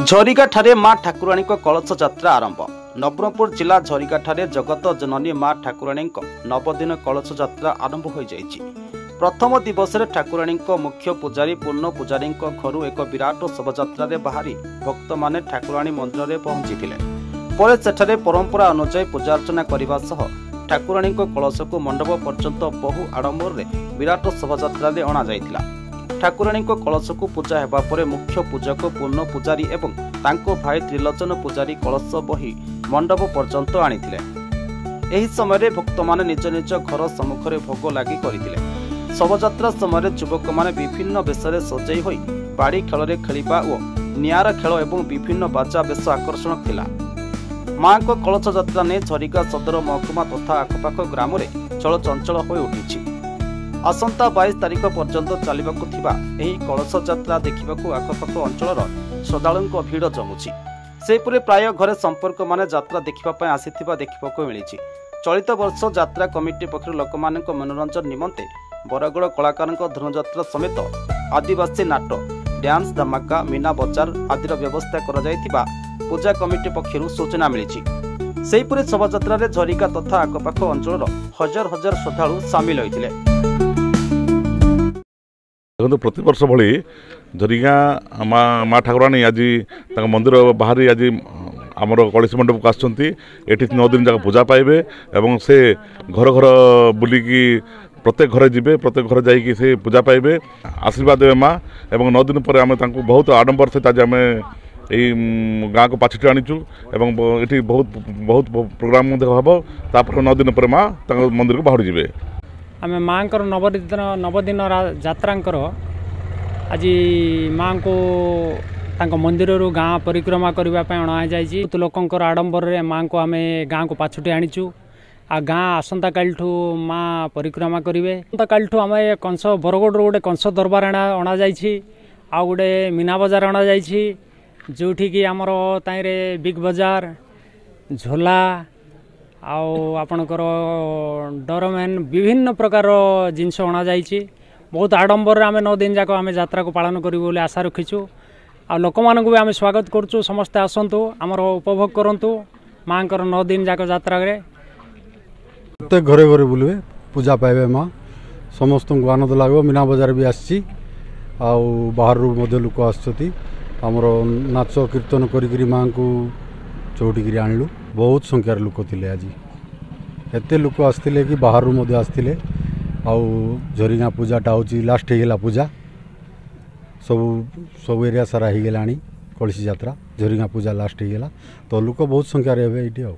झरिगा ठारे मां ठाकुराणी कलश यात्रा आरंभ। नवरंगपुर जिला झरिगा ठारे जगत जननी मां ठाकुराणी नवदिन कलश यात्रा आरंभ हो जाइछि। प्रथम दिवस ठाकुराणी मुख्य पुजारी पूर्ण पुजारी घर एक विराट शोभायात्रा बाहरी भक्त माने ठाकुराणी मंदिर में पहुंची पर सेठारे परंपरा अनुसार पूजार्चना करने सह ठाकुराणी कलश को मंडप पर्यंत बहु आडंबर विराट शोभायात्रा अणा जाइथिला। ठाकुराणी कलश को पूजा हेबा परे मुख्य पूजक पूर्ण पुजारी एवं तांको भाई त्रिलोचन पुजारी कलश बही मंडप पर्यंत आनिथिले। एही समय भक्त माने निज निज घर सम्मुखरे भोग लागि करिथिले। शोभायात्रा समय युवक माने विभिन्न बेशरे सजई होई बाड़ी खेल खेलिबा ओ नियार खेल एवं विभिन्न बाजा बेश आकर्षण थिला। मां को कलश यात्रा ने झरिगा सदर महकुमा तथा आखपाख ग्राम रे चलचंचल होई उठिछि। आसंता 22 तारिख पर्यंत चलिबाकु थिबा एही कलश यात्रा देखिबाकु आखपाख अंचलर श्रद्धालुंक भीड़ जमुछि। सेपुरे प्राय घरे संपर्क माने यात्रा देखिबा पय आसीथिबा देखिबाकु मिलिछि। चलित वर्ष यात्रा कमिटी पक्षरु लोकमानक मनोरंजन निमंते बरगड़ कलाकारंक धनुयात्रा समेत आदिवासी नाटक डांस धमाका मीना बजार आदिर व्यवस्था करा जायतिबा पूजा कमिटी पक्षरु सूचना मिलिछि। सेपुरे शोभायात्रा रे झरिगा तथा आखपाख अंचलर हजार हजार श्रद्धालु शामिल होइथिले। देखो प्रति वर्ष भली झरिगा माँ ठाकुराणी आज मंदिर बाहर आज आमर कलश मंडप को आसुँच 9 दिन जाक पूजा पाइबे एवं से घर घर बुलिकी प्रत्येक घर जीवे प्रत्येक घर जाइए से पूजा पाइबे आशीर्वाद देवे माँ एवं 9 दिन पर आम बहुत आडंबर सहित आज आम गाँ को पाछुटी आनीचु एवं ये बहुत बहुत प्रोग्राम हम तापर 9 दिन पर माँ मंदिर को बाहर जीवे। आम माँ नवदिन यात्रांकर आज माँ को मंदिर गाँ परिक्रमा करने अणा जाइए। लोकंर आडंबर माँ को आम गाँ को पाछुटी आनीचु आ गाँ आसंता काल माँ परिक्रमा करेंगे। आसंता काल आम कंस बरगढ़ गोटे कंस दरबार अणा जाइए आ गोटे मीना बजार अणा जाइए जोठी की आमर ताइरे बिग बजार झोला आपणकर डोरमैन विभिन्न प्रकार जिनस अणा जाइए। बहुत आडंबर आम 9 दिन जाक आम यात्रा को पालन करूँ आशा रखीचु आ लोक मानक भी आम स्वागत करूँ। समस्ते आसतु आमर उपभोग करूँ माँ 9 दिन जाक यात्रा प्रत्येक घरे घरे बुलवे पूजा पाइबे माँ समस्त को आनंद लगे। मीना बजार भी आसी बाहर लोक आमर नाच कीर्तन करी माँ को चौटिकी आणलु। बहुत संख्यार लोक थे आज एत लोक आसते कि बाहर आसते झरिगा पूजाटा हूँ लास्ट होगा पूजा सब एरिया सारा हो गला कलश यात्रा झरिगा पूजा लास्ट होगा तो लोक बहुत संख्यार ये।